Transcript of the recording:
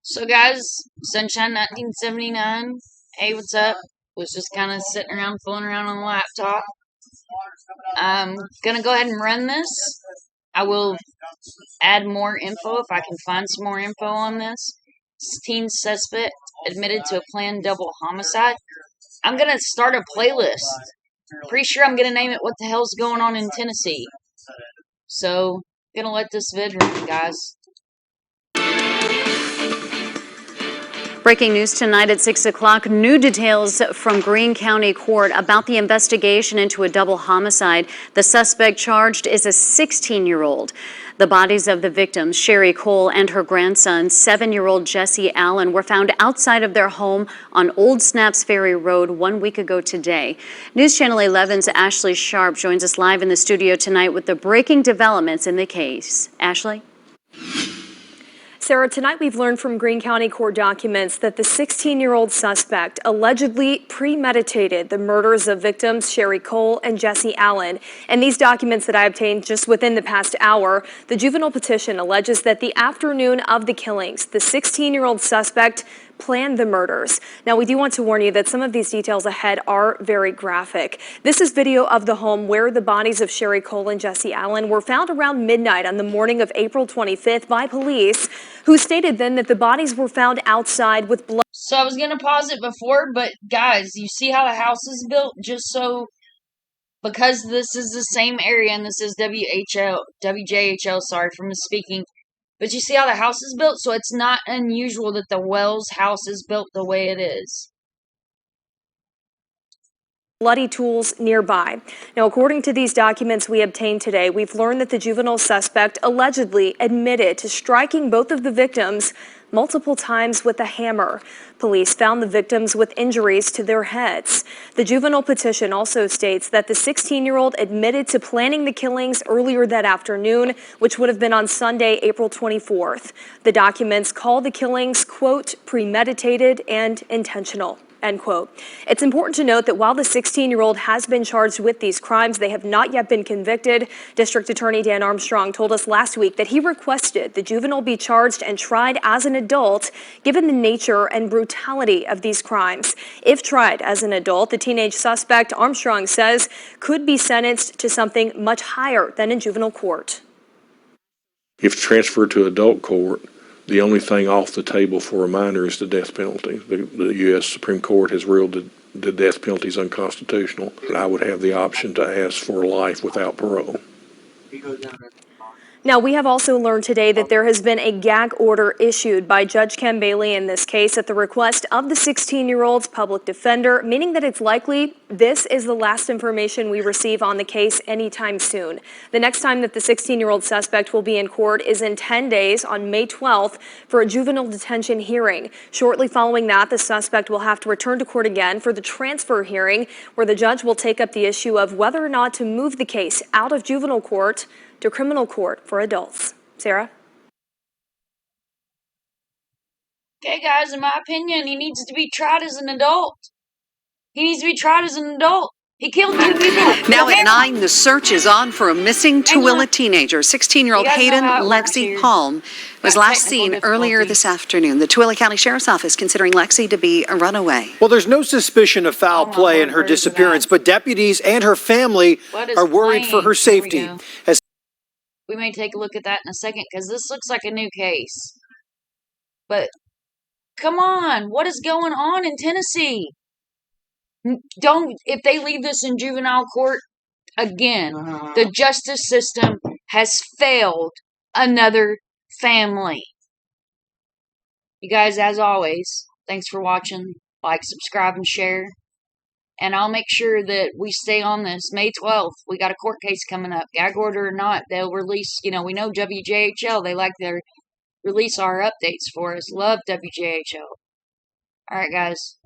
So guys, Sunshine 1979. Hey, what's up? Was just kind of sitting around, fooling around on the laptop. I'm gonna go ahead and run this. I will add more info if I can find some more info on this. Teen suspect admitted to a planned double homicide. I'm gonna start a playlist. Pretty sure I'm gonna name it "What the Hell's Going On in Tennessee." So, gonna let this vid run, guys. Breaking news tonight at 6 o'clock. New details from Greene County Court about the investigation into a double homicide. The suspect charged is a 16-year-old. The bodies of the victims, Sherry Cole and her grandson, 7-year-old Jesse Allen, were found outside of their home on Old Snaps Ferry Road 1 week ago today. News Channel 11's Ashley Sharp joins us live in the studio tonight with the breaking developments in the case. Ashley? Sarah, tonight we've learned from Greene County Court documents that the 16-year-old suspect allegedly premeditated the murders of victims Sherry Cole and Jesse Allen. And these documents that I obtained just within the past hour, the juvenile petition alleges that the afternoon of the killings, the 16-year-old suspect planned the murders. Now, we do want to warn you that some of these details ahead are very graphic. This is video of the home where the bodies of Sherry Cole and Jesse Allen were found around midnight on the morning of April 25th by police, who stated then that the bodies were found outside with blood. So I was going to pause it before, but guys, you see how the house is built? Just so, because this is the same area and this is WJHL, sorry for misspeaking. But you see how the house is built? So it's not unusual that the Wells house is built the way it is. Bloody tools nearby. Now, according to these documents we obtained today, we've learned that the juvenile suspect allegedly admitted to striking both of the victims multiple times with a hammer. Police found the victims with injuries to their heads. The juvenile petition also states that the 16-year-old admitted to planning the killings earlier that afternoon, which would have been on Sunday, April 24th. The documents call the killings, quote, premeditated and intentional. End quote. It's important to note that while the 16-year-old has been charged with these crimes, they have not yet been convicted. District Attorney Dan Armstrong told us last week that he requested the juvenile be charged and tried as an adult, given the nature and brutality of these crimes. If tried as an adult, the teenage suspect, Armstrong says, could be sentenced to something much higher than in juvenile court. If transferred to adult court, the only thing off the table for a minor is the death penalty. The U.S. Supreme Court has ruled that the death penalty is unconstitutional. I would have the option to ask for life without parole. Now, we have also learned today that there has been a gag order issued by Judge Ken Bailey in this case at the request of the 16-year-old's public defender, meaning that it's likely this is the last information we receive on the case anytime soon. The next time that the 16-year-old suspect will be in court is in 10 days on May 12th for a juvenile detention hearing. Shortly following that, the suspect will have to return to court again for the transfer hearing, where the judge will take up the issue of whether or not to move the case out of juvenile court to criminal court for adults. Sarah? Okay, guys, in my opinion, he needs to be tried as an adult. He needs to be tried as an adult. He killed 2 people. Now at 9, the search is on for a missing Tooele teenager. 16-year-old Hayden Lexi Palm was last seen earlier this afternoon. The Tooele County Sheriff's Office considering Lexi to be a runaway. Well, there's no suspicion of foul play in her disappearance, but deputies and her family are worried for her safety. We may take a look at that in a second, because this looks like a new case. But, come on, what is going on in Tennessee? If they leave this in juvenile court, again, the justice system has failed another family. You guys, as always, thanks for watching. Like, subscribe, and share. And I'll make sure that we stay on this. May 12th, we got a court case coming up. Gag order or not, they'll release, we know WJHL. They like to release our updates for us. Love WJHL. Alright, guys.